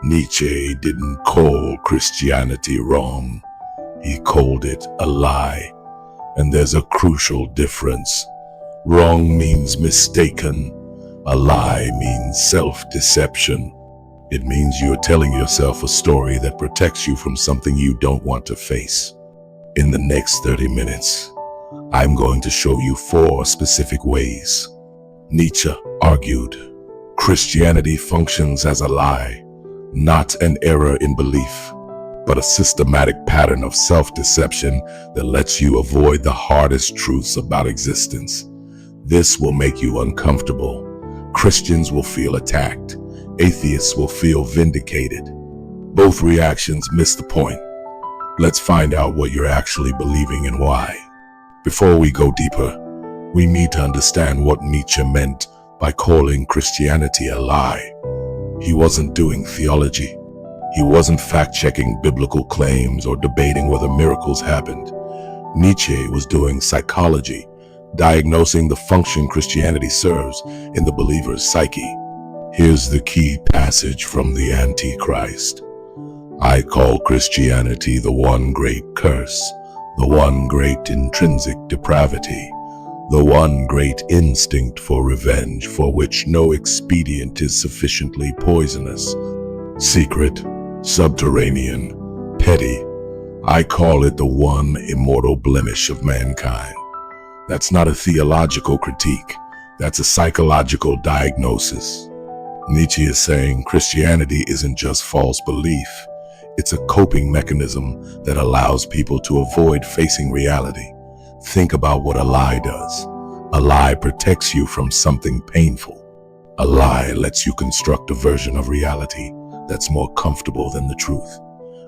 Nietzsche didn't call Christianity wrong. He called it a lie. And there's a crucial difference. Wrong means mistaken. A lie means self-deception. It means you're telling yourself a story that protects you from something you don't want to face. In the next 30 minutes, I'm going to show you 4 specific ways. Nietzsche argued, Christianity functions as a lie, not an error in belief, but a systematic pattern of self-deception that lets you avoid the hardest truths about existence. This will make you uncomfortable. Christians will feel attacked. Atheists will feel vindicated. Both reactions miss the point. Let's find out what you're actually believing and why. Before we go deeper, we need to understand what Nietzsche meant by calling Christianity a lie. He wasn't doing theology. He wasn't fact-checking biblical claims or debating whether miracles happened. Nietzsche was doing psychology, diagnosing the function Christianity serves in the believer's psyche. Here's the key passage from the Antichrist. I call Christianity the one great curse, the one great intrinsic depravity, the one great instinct for revenge for which no expedient is sufficiently poisonous. Secret, subterranean, petty. I call it the one immortal blemish of mankind. That's not a theological critique. That's a psychological diagnosis. Nietzsche is saying Christianity isn't just false belief. It's a coping mechanism that allows people to avoid facing reality. Think about what a lie does. A lie protects you from something painful. A lie lets you construct a version of reality that's more comfortable than the truth.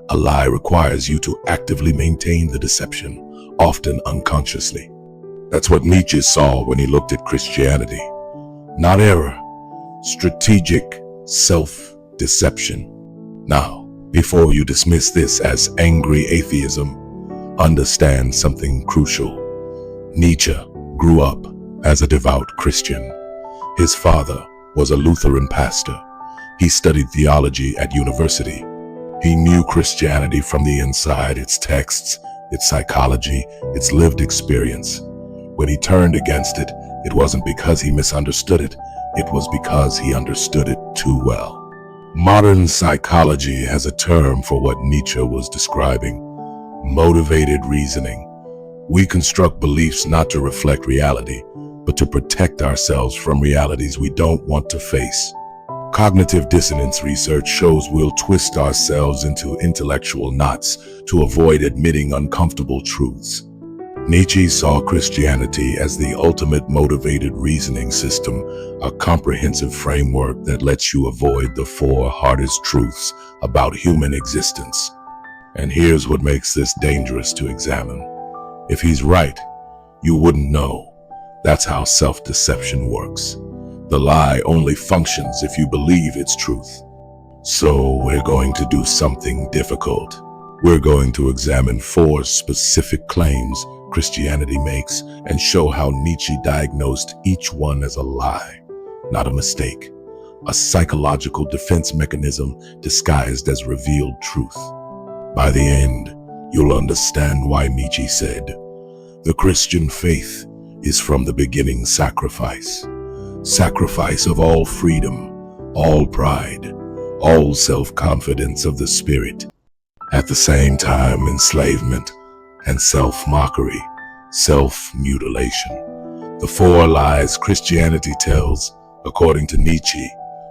A lie requires you to actively maintain the deception, often unconsciously. That's what Nietzsche saw when he looked at Christianity. Not error, strategic self-deception. Now, before you dismiss this as angry atheism, understand something crucial. Nietzsche grew up as a devout Christian. His father was a Lutheran pastor. He studied theology at university. He knew Christianity from the inside, its texts, its psychology, its lived experience. When he turned against it, it wasn't because he misunderstood it. It was because he understood it too well. Modern psychology has a term for what Nietzsche was describing: motivated reasoning. We construct beliefs not to reflect reality, but to protect ourselves from realities we don't want to face. Cognitive dissonance research shows we'll twist ourselves into intellectual knots to avoid admitting uncomfortable truths. Nietzsche saw Christianity as the ultimate motivated reasoning system, a comprehensive framework that lets you avoid the 4 hardest truths about human existence. And here's what makes this dangerous to examine. If he's right, you wouldn't know. That's how self-deception works. The lie only functions if you believe it's truth. So we're going to do something difficult. We're going to examine 4 specific claims Christianity makes and show how Nietzsche diagnosed each one as a lie, not a mistake, a psychological defense mechanism disguised as revealed truth. By the end, you'll understand why Nietzsche said, the Christian faith is from the beginning sacrifice. Sacrifice of all freedom, all pride, all self-confidence of the spirit. At the same time, enslavement and self-mockery, self-mutilation. The 4 lies Christianity tells, according to Nietzsche,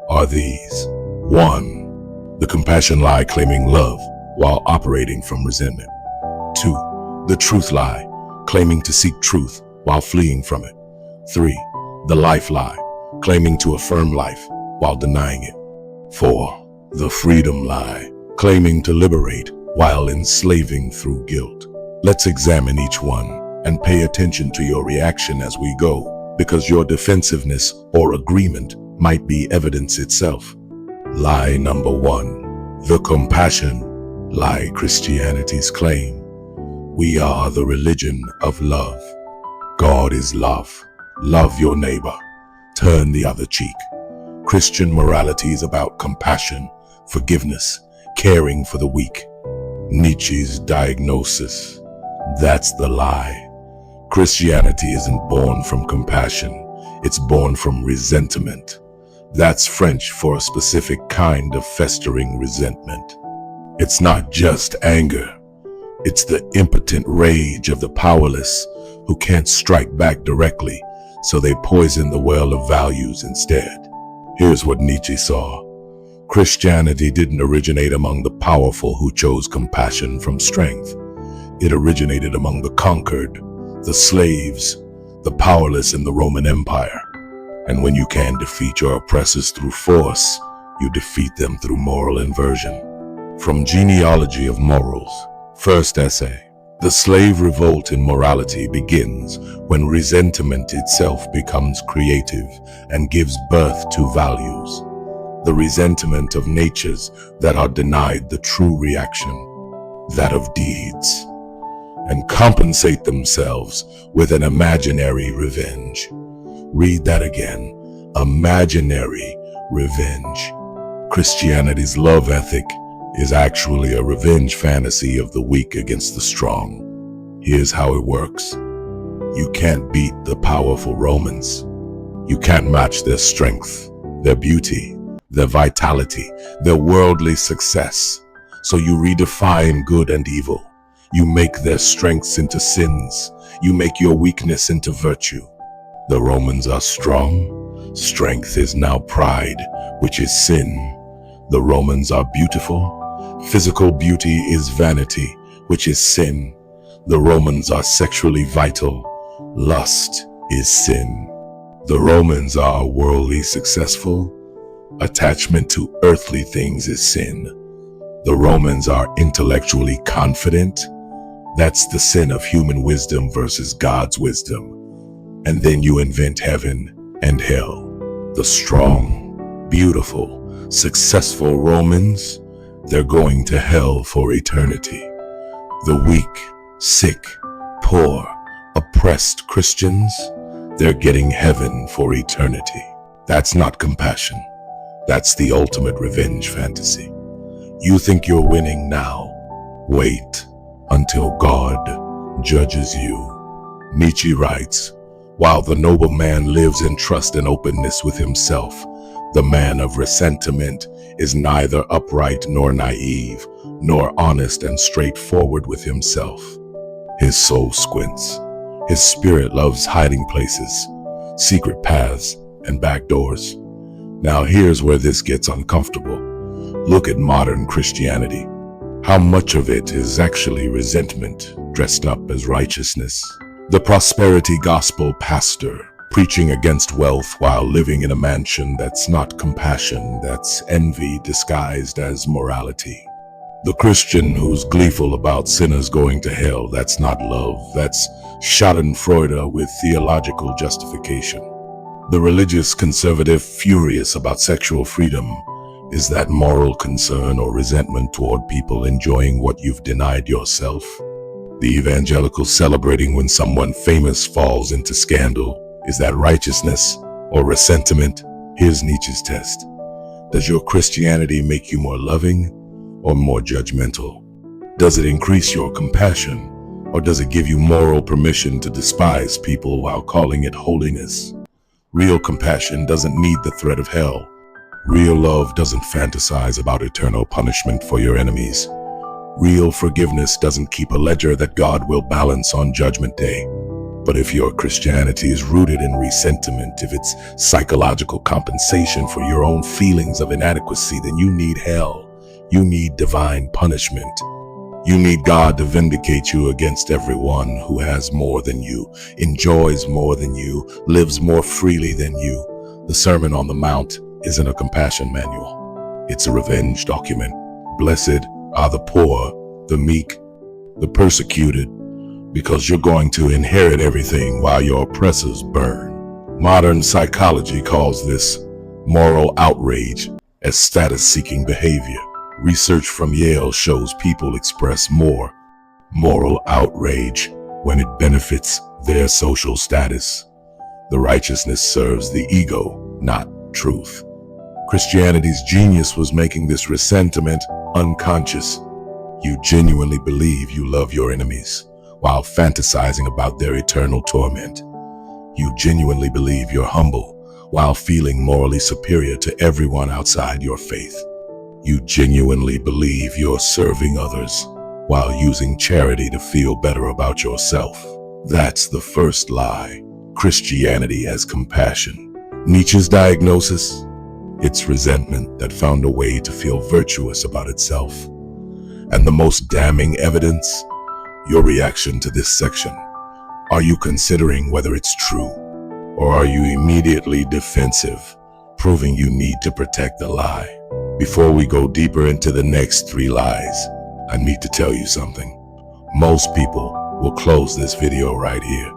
are these. 1. The compassion lie claiming love while operating from resentment. 2. The truth lie, claiming to seek truth while fleeing from it. 3. The life lie, claiming to affirm life while denying it. 4. The freedom lie, claiming to liberate while enslaving through guilt. Let's examine each one and pay attention to your reaction as we go, because your defensiveness or agreement might be evidence itself. Lie number 1. The compassion lie Christianity's claim. We are the religion of love. God is love. Love your neighbor. Turn the other cheek. Christian morality is about compassion, forgiveness, caring for the weak. Nietzsche's diagnosis. That's the lie. Christianity isn't born from compassion. It's born from resentment. That's French for a specific kind of festering resentment. It's not just anger. It's the impotent rage of the powerless who can't strike back directly, so they poison the well of values instead. Here's what Nietzsche saw. Christianity didn't originate among the powerful who chose compassion from strength. It originated among the conquered, the slaves, the powerless in the Roman Empire. And when you can defeat your oppressors through force, you defeat them through moral inversion. From Genealogy of Morals, first essay. The slave revolt in morality begins when resentment itself becomes creative and gives birth to values. The resentment of natures that are denied the true reaction, that of deeds, and compensate themselves with an imaginary revenge. Read that again. Imaginary revenge. Christianity's love ethic is actually a revenge fantasy of the weak against the strong. Here's how it works. You can't beat the powerful Romans. You can't match their strength, their beauty, their vitality, their worldly success. So you redefine good and evil. You make their strengths into sins. You make your weakness into virtue. The Romans are strong. Strength is now pride, which is sin. The Romans are beautiful. Physical beauty is vanity, which is sin. The Romans are sexually vital. Lust is sin. The Romans are worldly successful. Attachment to earthly things is sin. The Romans are intellectually confident. That's the sin of human wisdom versus God's wisdom. And then you invent heaven and hell. The strong, beautiful, successful Romans, they're going to hell for eternity. The weak, sick, poor, oppressed Christians, they're getting heaven for eternity. That's not compassion. That's the ultimate revenge fantasy. You think you're winning now. Wait until God judges you. Nietzsche writes, while the noble man lives in trust and openness with himself, the man of ressentiment is neither upright nor naive, nor honest and straightforward with himself. His soul squints. His spirit loves hiding places, secret paths, and back doors. Now here's where this gets uncomfortable. Look at modern Christianity. How much of it is actually resentment dressed up as righteousness? The prosperity gospel pastor preaching against wealth while living in a mansion that's not compassion, that's envy disguised as morality. The Christian who's gleeful about sinners going to hell, that's not love, that's schadenfreude with theological justification. The religious conservative furious about sexual freedom, is that moral concern or resentment toward people enjoying what you've denied yourself? The evangelical celebrating when someone famous falls into scandal, is that righteousness or ressentiment? Here's Nietzsche's test. Does your Christianity make you more loving or more judgmental? Does it increase your compassion, or does it give you moral permission to despise people while calling it holiness? Real compassion doesn't need the threat of hell. Real love doesn't fantasize about eternal punishment for your enemies. Real forgiveness doesn't keep a ledger that God will balance on Judgment Day. But if your Christianity is rooted in ressentiment, if it's psychological compensation for your own feelings of inadequacy, then you need hell. You need divine punishment. You need God to vindicate you against everyone who has more than you, enjoys more than you, lives more freely than you. The Sermon on the Mount isn't a compassion manual. It's a revenge document. Blessed are the poor, the meek, the persecuted, because you're going to inherit everything while your oppressors burn. Modern psychology calls this moral outrage as status-seeking behavior. Research from Yale shows people express more moral outrage when it benefits their social status. The righteousness serves the ego, not truth. Christianity's genius was making this ressentiment unconscious. You genuinely believe you love your enemies while fantasizing about their eternal torment. You genuinely believe you're humble while feeling morally superior to everyone outside your faith. You genuinely believe you're serving others while using charity to feel better about yourself. That's the first lie. Christianity as compassion. Nietzsche's diagnosis? It's resentment that found a way to feel virtuous about itself. And the most damning evidence? Your reaction to this section. Are you considering whether it's true? Or are you immediately defensive, proving you need to protect the lie? Before we go deeper into the next 3 lies, I need to tell you something. Most people will close this video right here,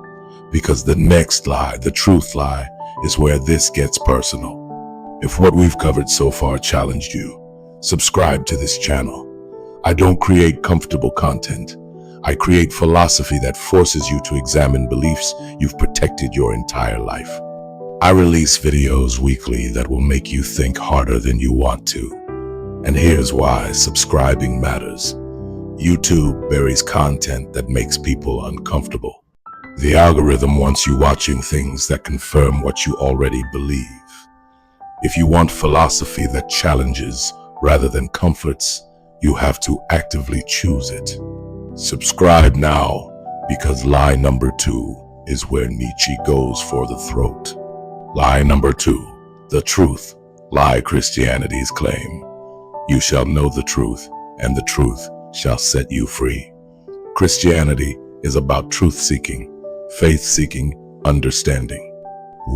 because the next lie, the truth lie, is where this gets personal. If what we've covered so far challenged you, subscribe to this channel. I don't create comfortable content. I create philosophy that forces you to examine beliefs you've protected your entire life. I release videos weekly that will make you think harder than you want to. And here's why subscribing matters. YouTube buries content that makes people uncomfortable. The algorithm wants you watching things that confirm what you already believe. If you want philosophy that challenges rather than comforts, you have to actively choose it. Subscribe now, because lie number 2 is where Nietzsche goes for the throat. Lie number 2, the truth. Lie Christianity's claim. You shall know the truth, and the truth shall set you free. Christianity is about truth-seeking, faith-seeking, understanding.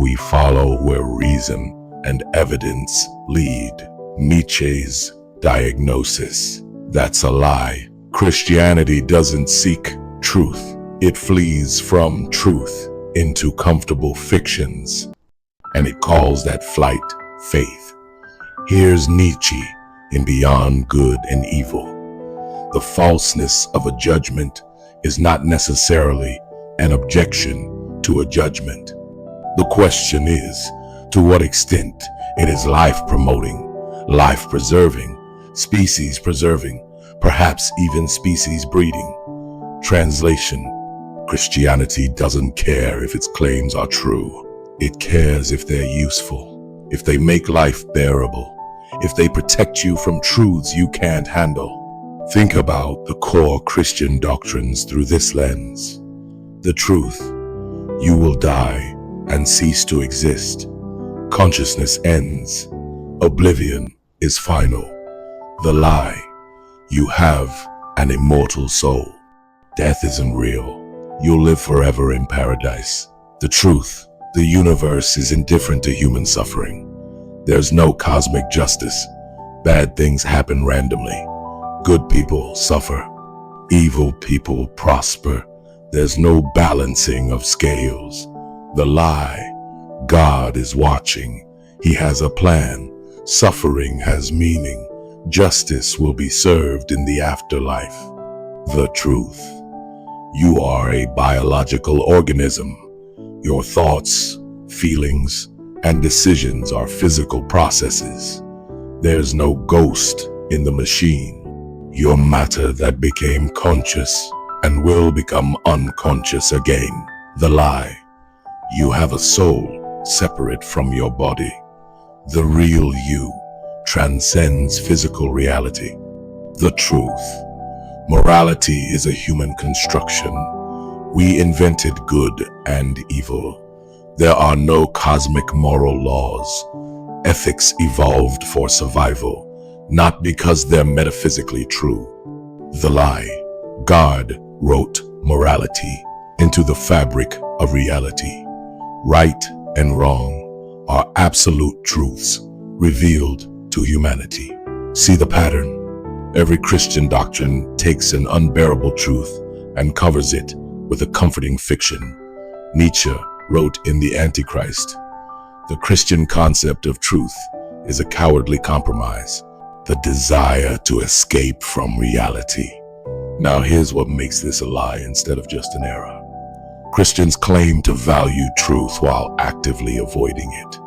We follow where reason and evidence lead. Nietzsche's diagnosis. That's a lie. Christianity doesn't seek truth. It flees from truth into comfortable fictions, and it calls that flight faith. Here's Nietzsche in Beyond Good and Evil. The falseness of a judgment is not necessarily an objection to a judgment. The question is, to what extent it is life-promoting, life-preserving, species-preserving, perhaps even species-breeding. Translation: Christianity doesn't care if its claims are true. It cares if they're useful, if they make life bearable, if they protect you from truths you can't handle. Think about the core Christian doctrines through this lens. The truth: you will die and cease to exist. Consciousness ends. Oblivion is final. The lie: you have an immortal soul. Death isn't real. You'll live forever in paradise. The truth: the universe is indifferent to human suffering. There's no cosmic justice. Bad things happen randomly. Good people suffer. Evil people prosper. There's no balancing of scales. The lie: God is watching. He has a plan. Suffering has meaning. Justice will be served in the afterlife. The truth: you are a biological organism. Your thoughts, feelings, and decisions are physical processes. There's no ghost in the machine. You're matter that became conscious and will become unconscious again. The lie: you have a soul separate from your body. The real you transcends physical reality. The truth: morality is a human construction. We invented good and evil. There are no cosmic moral laws. Ethics evolved for survival, not because they're metaphysically true. The lie: God wrote morality into the fabric of reality. Right and wrong are absolute truths revealed to humanity. See the pattern? Every Christian doctrine takes an unbearable truth and covers it with a comforting fiction. Nietzsche wrote in The Antichrist, "The Christian concept of truth is a cowardly compromise, the desire to escape from reality." Now here's what makes this a lie instead of just an error. Christians claim to value truth while actively avoiding it.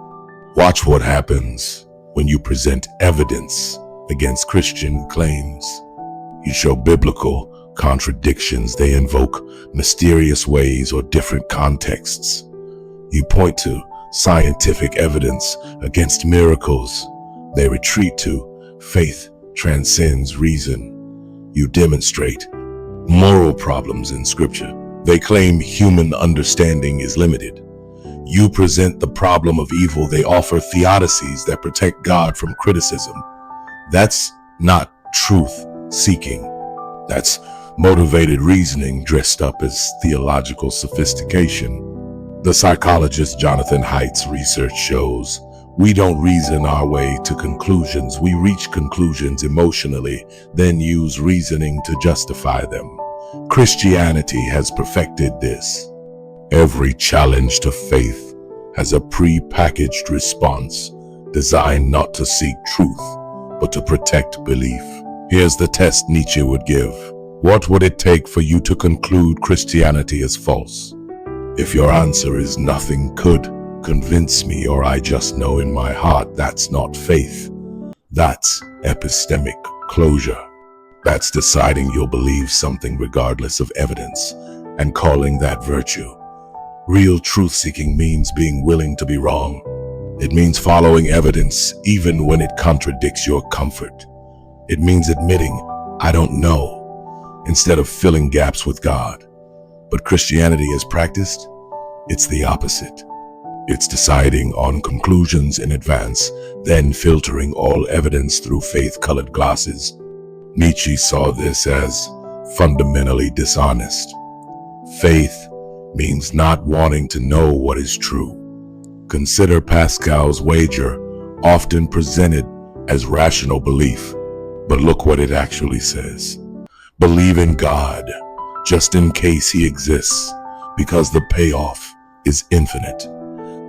Watch what happens. when you present evidence against Christian claims. You show biblical contradictions. They invoke mysterious ways or different contexts. You point to scientific evidence against miracles. They retreat to faith transcends reason. You demonstrate moral problems in Scripture. They claim human understanding is limited. You present the problem of evil. They offer theodicies that protect God from criticism. That's not truth seeking. That's motivated reasoning dressed up as theological sophistication. The psychologist Jonathan Haidt's research shows we don't reason our way to conclusions. We reach conclusions emotionally, then use reasoning to justify them. Christianity has perfected this. Every challenge to faith has a pre-packaged response designed not to seek truth, but to protect belief. Here's the test Nietzsche would give. What would it take for you to conclude Christianity is false? If your answer is nothing could convince me, or I just know in my heart, that's not faith. That's epistemic closure. That's deciding you'll believe something regardless of evidence and calling that virtue. Real truth-seeking means being willing to be wrong. It means following evidence even when it contradicts your comfort. It means admitting, I don't know, instead of filling gaps with God. But Christianity as practiced, it's the opposite. It's deciding on conclusions in advance, then filtering all evidence through faith-colored glasses. Nietzsche saw this as fundamentally dishonest. Faith means not wanting to know what is true. Consider Pascal's wager, often presented as rational belief. But look what it actually says. Believe in God, just in case he exists, because the payoff is infinite.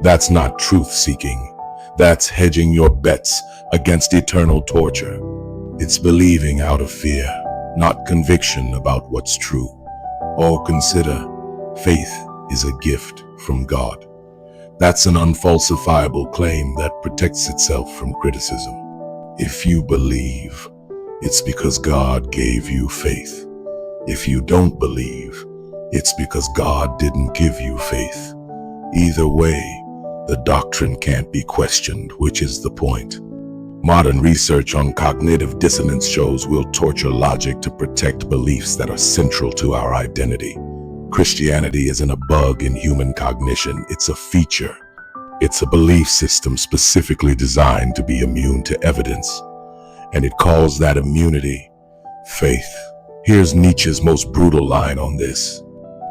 That's not truth-seeking. That's hedging your bets against eternal torture. It's believing out of fear, not conviction about what's true. Or consider, faith is a gift from God. That's an unfalsifiable claim that protects itself from criticism. If you believe, it's because God gave you faith. If you don't believe, it's because God didn't give you faith. Either way, the doctrine can't be questioned, which is the point. Modern research on cognitive dissonance shows we'll torture logic to protect beliefs that are central to our identity. Christianity isn't a bug in human cognition, it's a feature. It's a belief system specifically designed to be immune to evidence. And it calls that immunity faith. Here's Nietzsche's most brutal line on this.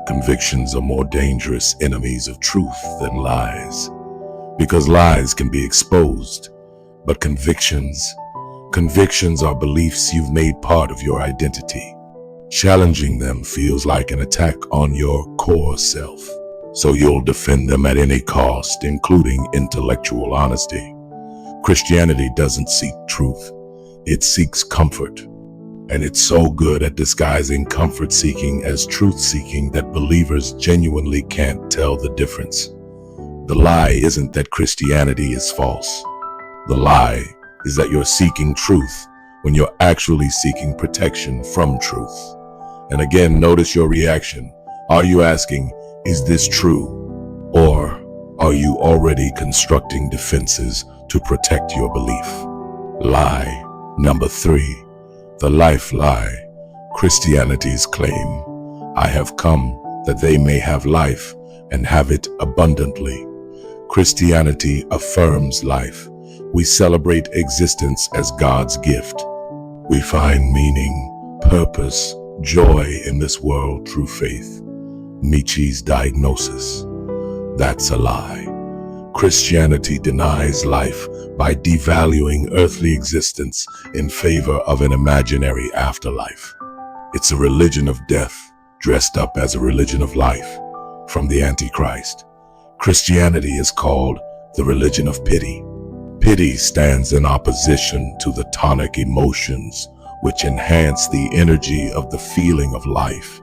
Convictions are more dangerous enemies of truth than lies. Because lies can be exposed, but convictions are beliefs you've made part of your identity. Challenging them feels like an attack on your core self, so you'll defend them at any cost, including intellectual honesty. Christianity doesn't seek truth, it seeks comfort. And it's so good at disguising comfort-seeking as truth-seeking that believers genuinely can't tell the difference. The lie isn't that Christianity is false. The lie is that you're seeking truth when you're actually seeking protection from truth. And again, notice your reaction. Are you asking, is this true? Or are you already constructing defenses to protect your belief? Lie number 3. The life lie. Christianity's claim, I have come that they may have life and have it abundantly. Christianity affirms life. We celebrate existence as God's gift. We find meaning, purpose, joy in this world through faith. Nietzsche's diagnosis. That's a lie. Christianity denies life by devaluing earthly existence in favor of an imaginary afterlife. It's a religion of death dressed up as a religion of life. From the Antichrist, Christianity is called the religion of pity. Pity stands in opposition to the tonic emotions which enhance the energy of the feeling of life.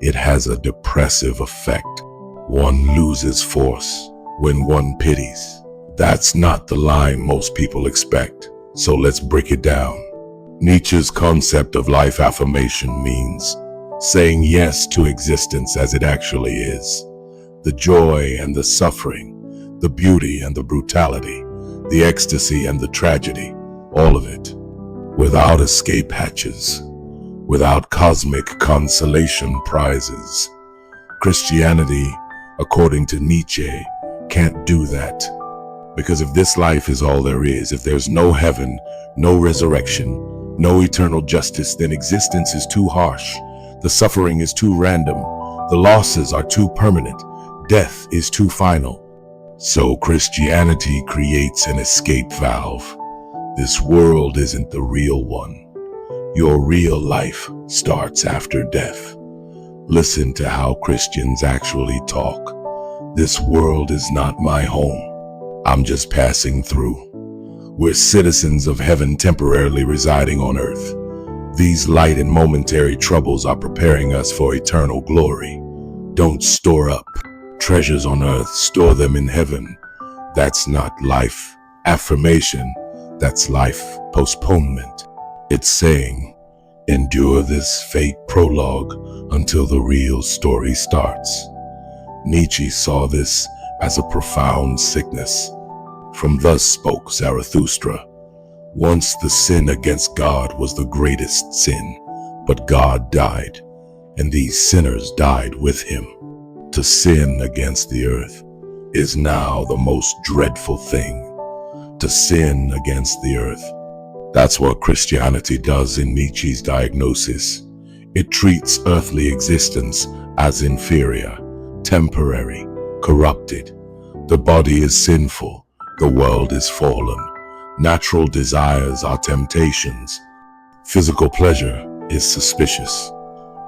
It has a depressive effect. One loses force when one pities. That's not the line most people expect, so let's break it down. Nietzsche's concept of life affirmation means saying yes to existence as it actually is. The joy and the suffering, the beauty and the brutality, the ecstasy and the tragedy, all of it, without escape hatches, without cosmic consolation prizes. Christianity, according to Nietzsche, can't do that. Because if this life is all there is, if there's no heaven, no resurrection, no eternal justice, then existence is too harsh. The suffering is too random. The losses are too permanent. Death is too final. So Christianity creates an escape valve. This world isn't the real one. Your real life starts after death. Listen to how Christians actually talk. This world is not my home. I'm just passing through. We're citizens of heaven temporarily residing on earth. These light and momentary troubles are preparing us for eternal glory. Don't store up treasures on earth, store them in heaven. That's not life affirmation, that's life postponement. It's saying, endure this fake prologue until the real story starts. Nietzsche saw this as a profound sickness. From Thus Spoke Zarathustra, once the sin against God was the greatest sin, but God died, and these sinners died with him. To sin against the earth is now the most dreadful thing. To sin against the earth. That's what Christianity does in Nietzsche's diagnosis. It treats earthly existence as inferior, temporary, corrupted. The body is sinful. The world is fallen. Natural desires are temptations. Physical pleasure is suspicious.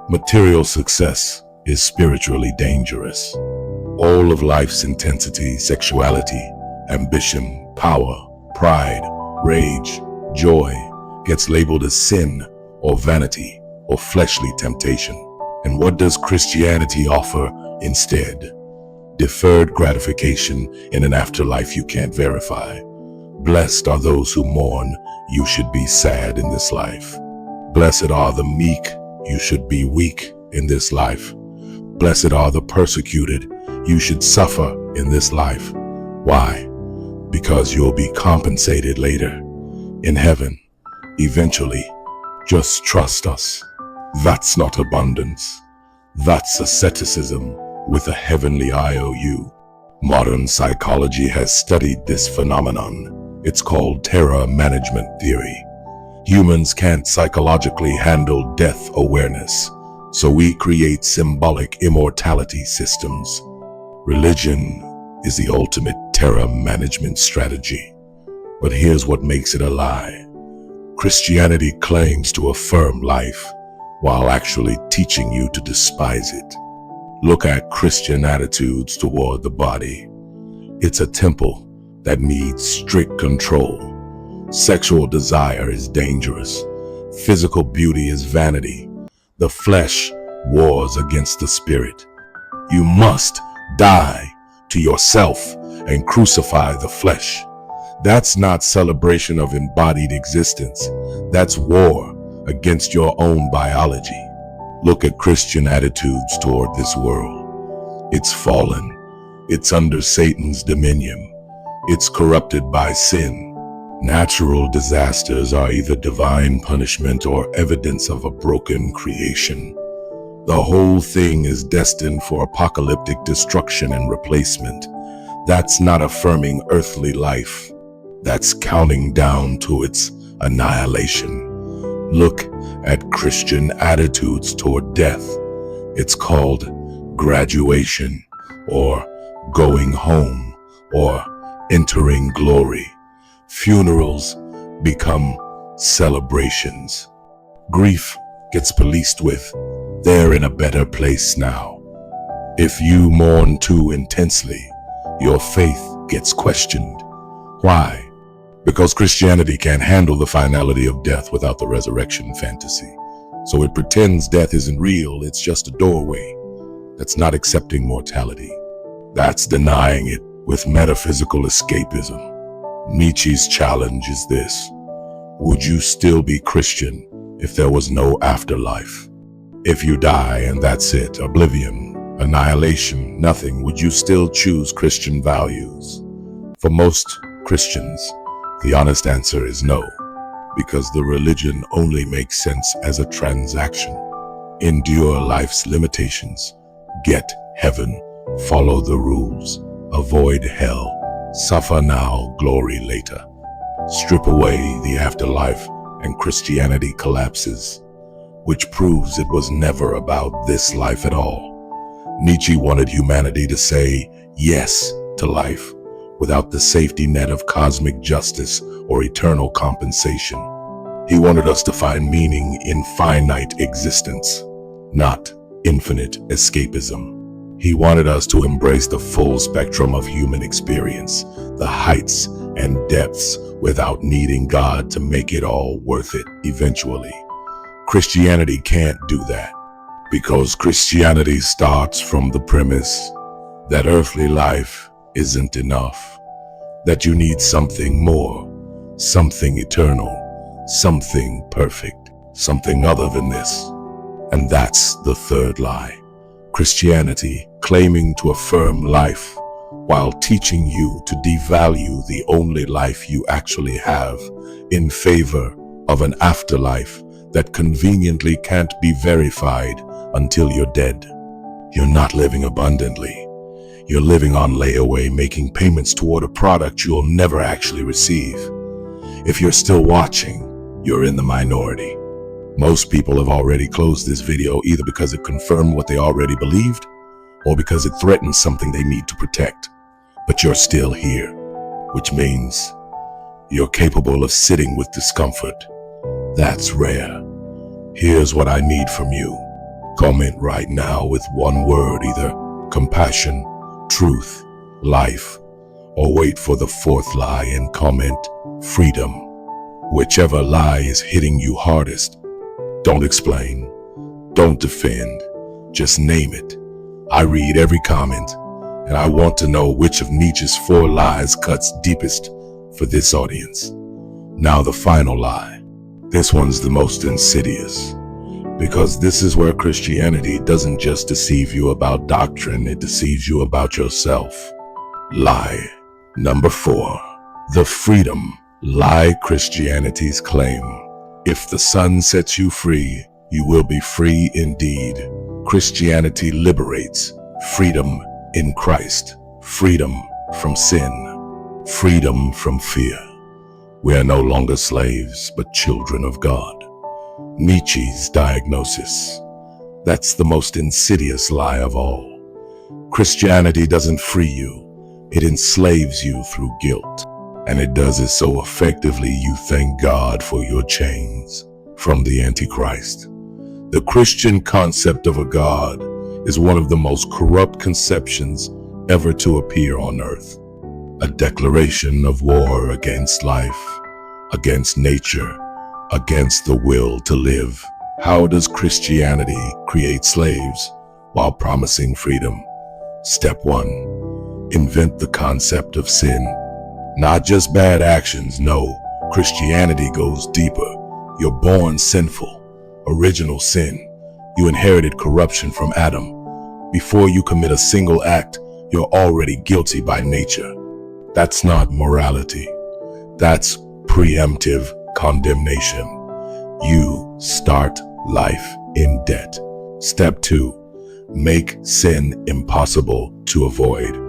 Material success is spiritually dangerous. All of life's intensity, sexuality, ambition, power, pride, rage, joy gets labeled as sin or vanity or fleshly temptation. And what does Christianity offer instead? Deferred gratification in an afterlife you can't verify. Blessed are those who mourn, you should be sad in this life. Blessed are the meek, you should be weak in this life. Blessed are the persecuted, you should suffer in this life. Why? Because you'll be compensated later, in heaven, eventually. Just trust us. That's not abundance. That's asceticism with a heavenly IOU. Modern psychology has studied this phenomenon. It's called terror management theory. Humans can't psychologically handle death awareness, so we create symbolic immortality systems. Religion is the ultimate terror management strategy. But here's what makes it a lie. Christianity claims to affirm life while actually teaching you to despise it. Look at Christian attitudes toward the body. It's a temple that needs strict control. Sexual desire is dangerous. Physical beauty is vanity. The flesh wars against the spirit. You must die to yourself and crucify the flesh. That's not celebration of embodied existence. That's war against your own biology. Look at Christian attitudes toward this world. It's fallen. It's under Satan's dominion. It's corrupted by sin. Natural disasters are either divine punishment or evidence of a broken creation. The whole thing is destined for apocalyptic destruction and replacement. That's not affirming earthly life. That's counting down to its annihilation. Look at Christian attitudes toward death. It's called graduation, or going home, or entering glory. Funerals become celebrations. Grief gets policed with, they're in a better place now. If you mourn too intensely, your faith gets questioned. Why? Because Christianity can't handle the finality of death without the resurrection fantasy. So it pretends death isn't real, it's just a doorway. That's not accepting mortality. That's denying it with metaphysical escapism. Nietzsche's challenge is this: would you still be Christian if there was no afterlife? If you die and that's it, oblivion, annihilation, nothing, would you still choose Christian values? For most Christians, the honest answer is no, because the religion only makes sense as a transaction. Endure life's limitations, get heaven, follow the rules, avoid hell, suffer now, glory later. Strip away the afterlife and Christianity collapses, which proves it was never about this life at all. Nietzsche wanted humanity to say yes to life without the safety net of cosmic justice or eternal compensation. He wanted us to find meaning in finite existence, not infinite escapism. He wanted us to embrace the full spectrum of human experience, the heights and depths, without needing God to make it all worth it eventually. Christianity can't do that, because Christianity starts from the premise that earthly life isn't enough, that you need something more, something eternal, something perfect, something other than this. And that's the third lie. Christianity claiming to affirm life while teaching you to devalue the only life you actually have in favor of an afterlife that conveniently can't be verified until you're dead. You're not living abundantly. You're living on layaway, making payments toward a product you'll never actually receive. If you're still watching, you're in the minority. Most people have already closed this video either because it confirmed what they already believed or because it threatens something they need to protect. But you're still here, which means you're capable of sitting with discomfort. That's rare. Here's what I need from you. Comment right now with one word, either compassion, truth, life, or wait for the fourth lie and comment freedom. Whichever lie is hitting you hardest, don't explain, don't defend, just name it. I read every comment, and I want to know which of Nietzsche's 4 lies cuts deepest for this audience. Now the final lie. This one's the most insidious, because this is where Christianity doesn't just deceive you about doctrine, it deceives you about yourself. Lie number 4. The freedom lie Christianity's claim. If the Son sets you free, you will be free indeed. Christianity liberates freedom in Christ, freedom from sin, freedom from fear. We are no longer slaves, but children of God. Nietzsche's diagnosis. That's the most insidious lie of all. Christianity doesn't free you, it enslaves you through guilt. And it does it so effectively you thank God for your chains from the Antichrist. The Christian concept of a God is one of the most corrupt conceptions ever to appear on earth. A declaration of war against life, against nature, against the will to live. How does Christianity create slaves while promising freedom? Step 1. Invent the concept of sin. Not just bad actions, no. Christianity goes deeper. You're born sinful. Original sin. You inherited corruption from Adam. Before you commit a single act, you're already guilty by nature. That's not morality. That's preemptive condemnation. You start life in debt. Step 2. Make sin impossible to avoid.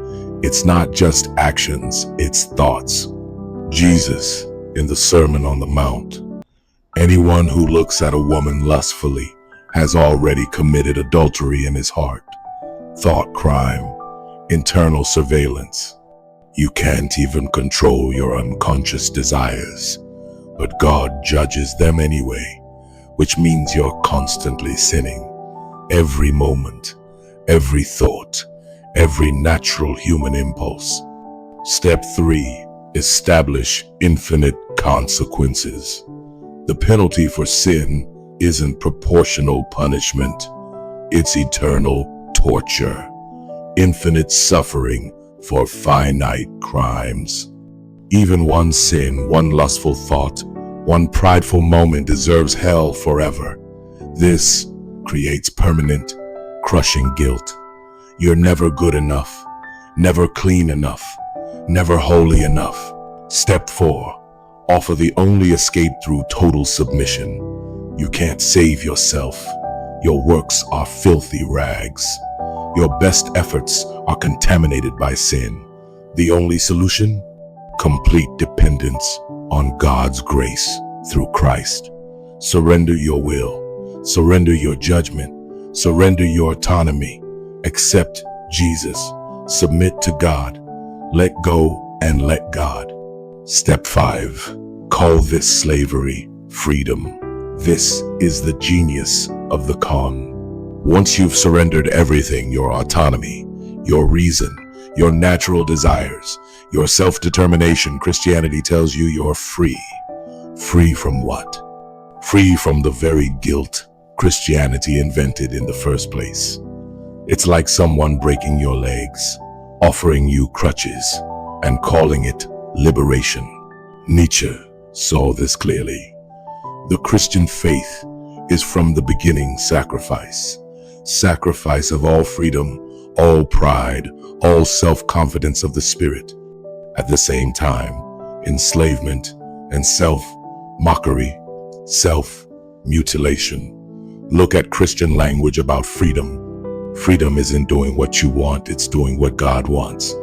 It's not just actions, it's thoughts. Jesus, in the Sermon on the Mount, anyone who looks at a woman lustfully has already committed adultery in his heart. Thought crime, internal surveillance. You can't even control your unconscious desires, but God judges them anyway, which means you're constantly sinning. Every moment, every thought, every natural human impulse. Step 3. Establish infinite consequences. The penalty for sin isn't proportional punishment. It's eternal torture, infinite suffering for finite crimes. Even one sin, one lustful thought, one prideful moment deserves hell forever. This creates permanent, crushing guilt. You're never good enough, never clean enough, never holy enough. Step 4. Offer the only escape through total submission. You can't save yourself. Your works are filthy rags. Your best efforts are contaminated by sin. The only solution? Complete dependence on God's grace through Christ. Surrender your will. Surrender your judgment. Surrender your autonomy. Accept Jesus. Submit to God. Let go and let God. Step 5. Call this slavery freedom. This is the genius of the con. Once you've surrendered everything, your autonomy, your reason, your natural desires, your self-determination, Christianity tells you you're free. Free from what? Free from the very guilt Christianity invented in the first place. It's like someone breaking your legs, offering you crutches, and calling it liberation. Nietzsche saw this clearly. The Christian faith is from the beginning sacrifice. Sacrifice of all freedom, all pride, all self-confidence of the spirit. At the same time, enslavement and self-mockery, self-mutilation. Look at Christian language about freedom. Freedom isn't doing what you want, it's doing what God wants.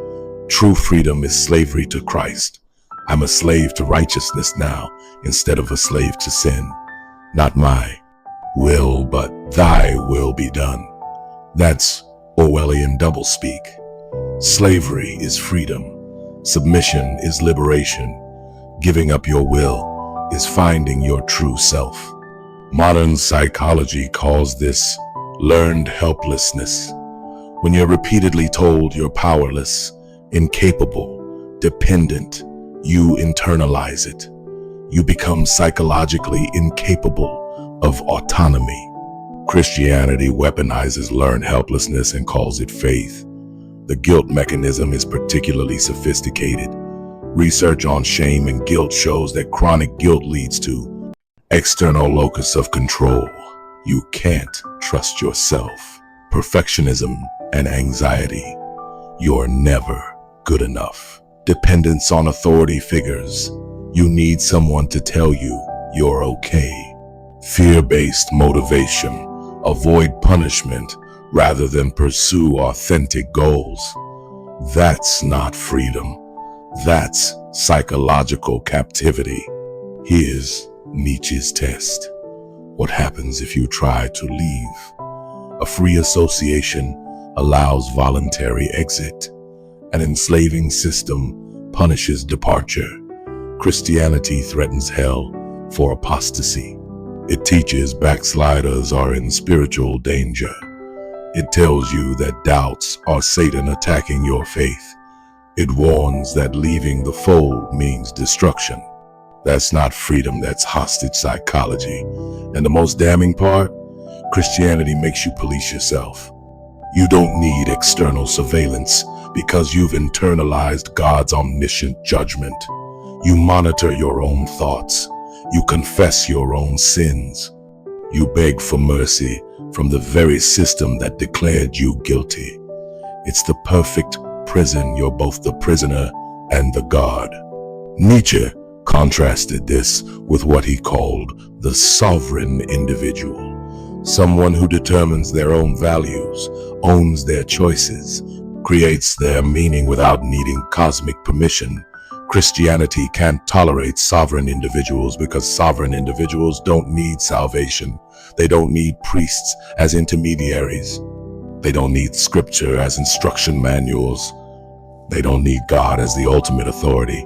True freedom is slavery to Christ. I'm a slave to righteousness now, instead of a slave to sin. Not my will, but thy will be done. That's Orwellian doublespeak. Slavery is freedom. Submission is liberation. Giving up your will is finding your true self. Modern psychology calls this learned helplessness. When you're repeatedly told you're powerless, incapable, dependent, you internalize it. You become psychologically incapable of autonomy. Christianity weaponizes learned helplessness and calls it faith. The guilt mechanism is particularly sophisticated. Research on shame and guilt shows that chronic guilt leads to external locus of control. You can't trust yourself. Perfectionism and anxiety. You're never good enough. Dependence on authority figures. You need someone to tell you you're okay. Fear-based motivation. Avoid punishment rather than pursue authentic goals. That's not freedom. That's psychological captivity. Here's Nietzsche's test. What happens if you try to leave? A free association allows voluntary exit. An enslaving system punishes departure. Christianity threatens hell for apostasy. It teaches backsliders are in spiritual danger. It tells you that doubts are Satan attacking your faith. It warns that leaving the fold means destruction. That's not freedom, that's hostage psychology. And the most damning part, Christianity makes you police yourself. You don't need external surveillance because you've internalized God's omniscient judgment. You monitor your own thoughts. You confess your own sins. You beg for mercy from the very system that declared you guilty. It's the perfect prison. You're both the prisoner and the guard. Nietzsche contrasted this with what he called the sovereign individual. Someone who determines their own values, owns their choices, creates their meaning without needing cosmic permission. Christianity can't tolerate sovereign individuals because sovereign individuals don't need salvation. They don't need priests as intermediaries. They don't need scripture as instruction manuals. They don't need God as the ultimate authority.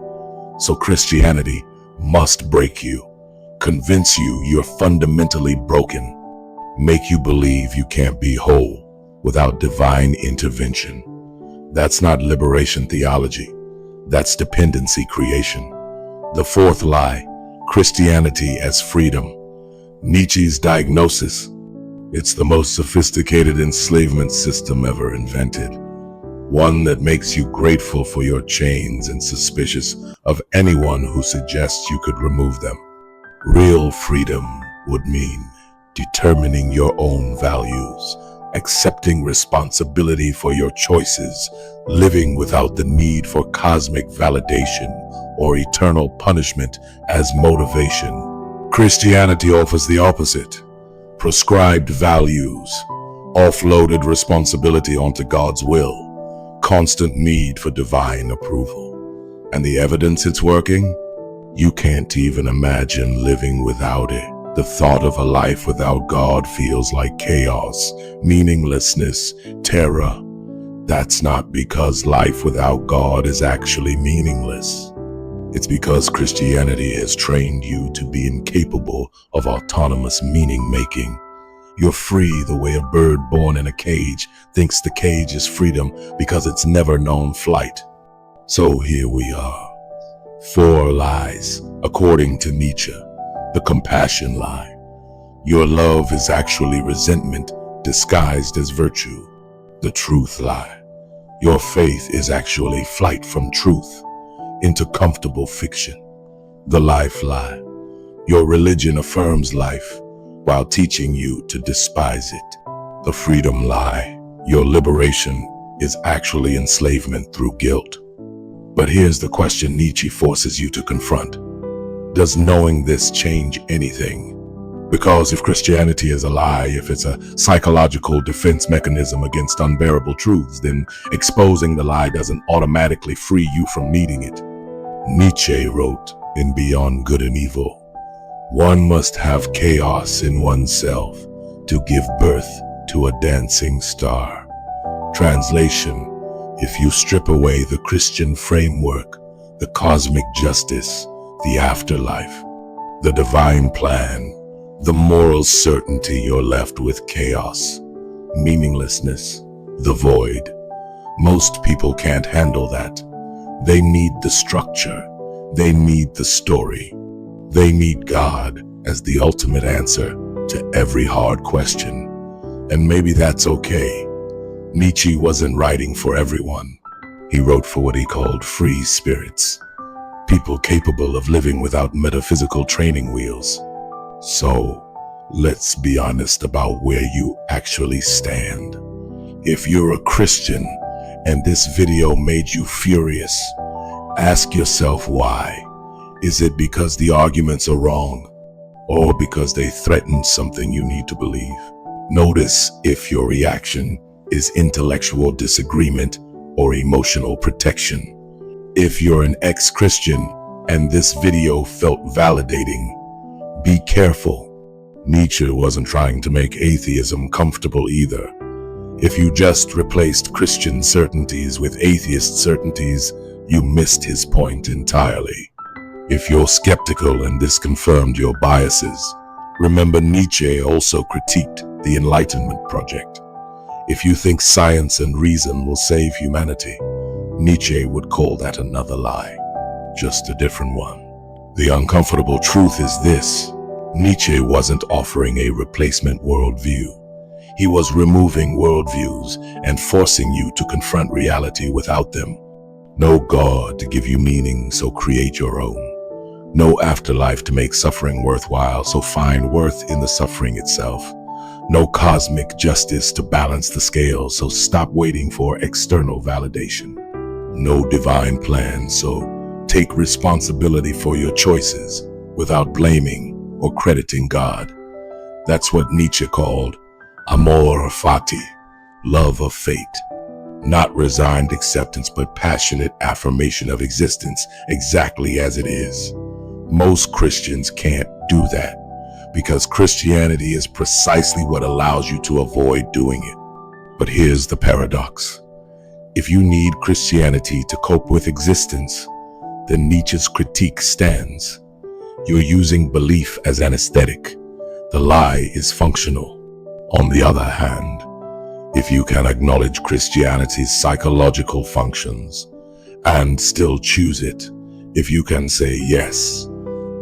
So Christianity must break you, convince you you're fundamentally broken, make you believe you can't be whole without divine intervention. That's not liberation theology. That's dependency creation. The fourth lie, Christianity as freedom. Nietzsche's diagnosis. It's the most sophisticated enslavement system ever invented. one that makes you grateful for your chains and suspicious of anyone who suggests you could remove them. Real freedom would mean determining your own values, accepting responsibility for your choices, living without the need for cosmic validation or eternal punishment as motivation. Christianity offers the opposite: prescribed values, offloaded responsibility onto God's will, constant need for divine approval. And the evidence it's working? You can't even imagine living without it. The thought of a life without God feels like chaos, meaninglessness, terror. That's not because life without God is actually meaningless. It's because Christianity has trained you to be incapable of autonomous meaning-making. You're free the way a bird born in a cage thinks the cage is freedom because it's never known flight. So here we are. 4 lies, according to Nietzsche. The compassion lie. Your love is actually resentment disguised as virtue. The truth lie. Your faith is actually flight from truth into comfortable fiction. The life lie. Your religion affirms life while teaching you to despise it. The freedom lie. Your liberation is actually enslavement through guilt. But here's the question Nietzsche forces you to confront. Does knowing this change anything? Because if Christianity is a lie, if it's a psychological defense mechanism against unbearable truths, then exposing the lie doesn't automatically free you from needing it. Nietzsche wrote in Beyond Good and Evil, one must have chaos in oneself to give birth to a dancing star. Translation: if you strip away the Christian framework, the cosmic justice, the afterlife, the divine plan, the moral certainty, you're left with chaos, meaninglessness, the void. Most people can't handle that. They need the structure. They need the story. They need God as the ultimate answer to every hard question. And maybe that's okay. Nietzsche wasn't writing for everyone. He wrote for what he called free spirits, people capable of living without metaphysical training wheels. So, let's be honest about where you actually stand. If you're a Christian and this video made you furious, ask yourself why. Is it because the arguments are wrong, or because they threaten something you need to believe? Notice if your reaction is intellectual disagreement or emotional protection. If you're an ex-Christian and this video felt validating, be careful. Nietzsche wasn't trying to make atheism comfortable either. If you just replaced Christian certainties with atheist certainties, you missed his point entirely. If you're skeptical and this confirmed your biases, remember Nietzsche also critiqued the Enlightenment project. If you think science and reason will save humanity, Nietzsche would call that another lie, just a different one. The uncomfortable truth is this: Nietzsche wasn't offering a replacement worldview. He was removing worldviews and forcing you to confront reality without them. No God to give you meaning, so create your own. No afterlife to make suffering worthwhile, so find worth in the suffering itself. No cosmic justice to balance the scales, so stop waiting for external validation. No divine plan, so take responsibility for your choices without blaming or crediting God. That's what Nietzsche called amor fati, love of fate. Not resigned acceptance, but passionate affirmation of existence exactly as it is. Most Christians can't do that because Christianity is precisely what allows you to avoid doing it. But here's the paradox. If you need Christianity to cope with existence, then Nietzsche's critique stands. You're using belief as anesthetic. The lie is functional. On the other hand, if you can acknowledge Christianity's psychological functions and still choose it, if you can say, yes,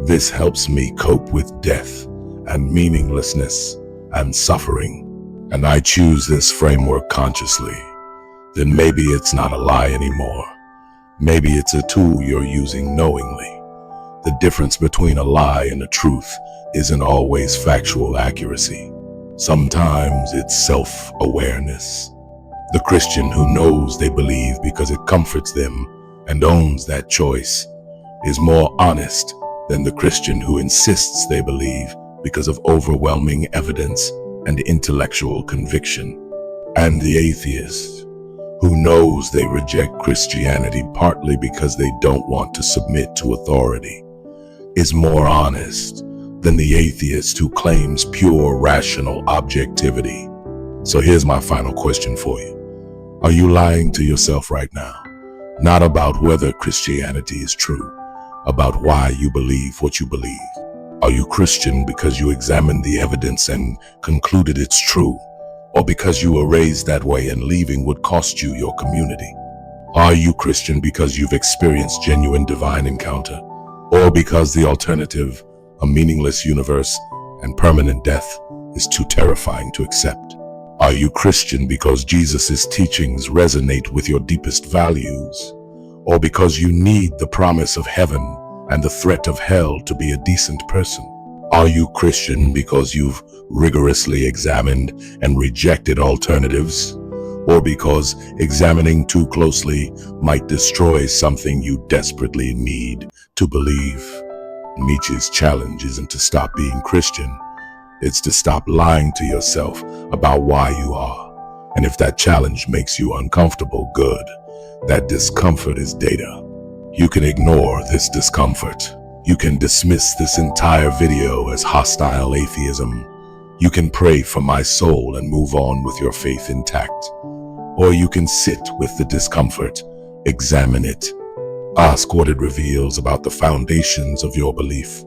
this helps me cope with death and meaninglessness and suffering, and I choose this framework consciously, then maybe it's not a lie anymore. Maybe it's a tool you're using knowingly. The difference between a lie and a truth isn't always factual accuracy. Sometimes it's self-awareness. The Christian who knows they believe because it comforts them and owns that choice is more honest than the Christian who insists they believe because of overwhelming evidence and intellectual conviction. And the atheist who knows they reject Christianity partly because they don't want to submit to authority is more honest than the atheist who claims pure rational objectivity. So here's my final question for you. Are you lying to yourself right now? Not about whether Christianity is true, about why you believe what you believe. Are you Christian because you examined the evidence and concluded it's true, or because you were raised that way and leaving would cost you your community? Are you Christian because you've experienced genuine divine encounter, or because the alternative, a meaningless universe and permanent death, is too terrifying to accept? Are you Christian because Jesus' teachings resonate with your deepest values, or because you need the promise of heaven and the threat of hell to be a decent person? Are you Christian because you've rigorously examined and rejected alternatives, or because examining too closely might destroy something you desperately need to believe? Nietzsche's challenge isn't to stop being Christian. It's to stop lying to yourself about why you are. And if that challenge makes you uncomfortable, good. That discomfort is data. You can ignore this discomfort. You can dismiss this entire video as hostile atheism. You can pray for my soul and move on with your faith intact. Or you can sit with the discomfort, examine it, ask what it reveals about the foundations of your belief.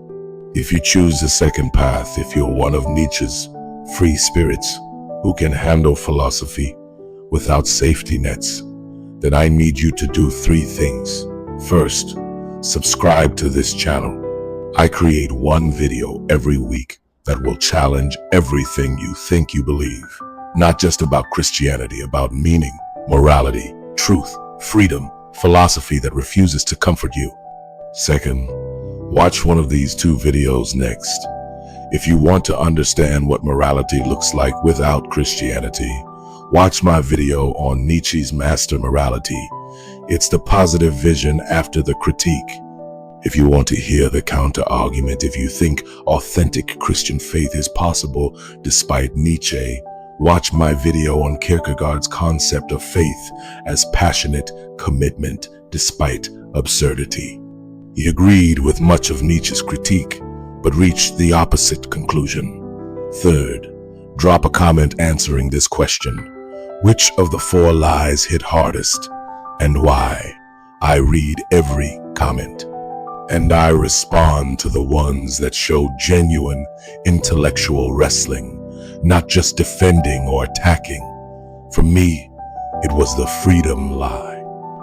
If you choose the second path, if you're one of Nietzsche's free spirits who can handle philosophy without safety nets, then I need you to do 3 things. First, subscribe to this channel. I create 1 video every week that will challenge everything you think you believe. Not just about Christianity, about meaning, morality, truth, freedom, philosophy that refuses to comfort you. Second, watch one of these 2 videos next. If you want to understand what morality looks like without Christianity, watch my video on Nietzsche's master morality. It's the positive vision after the critique. If you want to hear the counter-argument, if you think authentic Christian faith is possible despite Nietzsche, watch my video on Kierkegaard's concept of faith as passionate commitment despite absurdity. He agreed with much of Nietzsche's critique, but reached the opposite conclusion. Third, drop a comment answering this question. Which of the 4 lies hit hardest, and why? I read every comment, and I respond to the ones that show genuine intellectual wrestling, not just defending or attacking. For me, it was the freedom lie.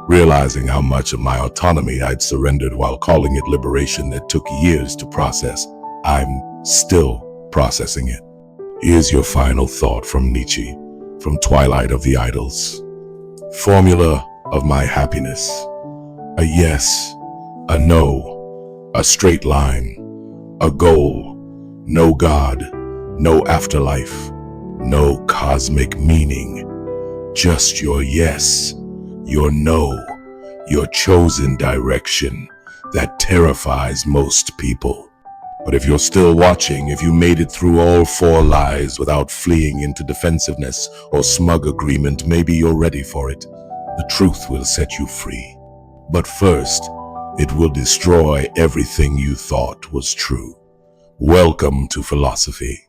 Realizing how much of my autonomy I'd surrendered while calling it liberation that took years to process, I'm still processing it. Here's your final thought from Nietzsche, from Twilight of the Idols. Formula of my happiness: a yes, a no, a straight line, a goal, no God, no afterlife, no cosmic meaning, just your yes, your no, your chosen direction that terrifies most people. But if you're still watching, if you made it through all 4 lies without fleeing into defensiveness or smug agreement, maybe you're ready for it. The truth will set you free. But first, it will destroy everything you thought was true. Welcome to philosophy.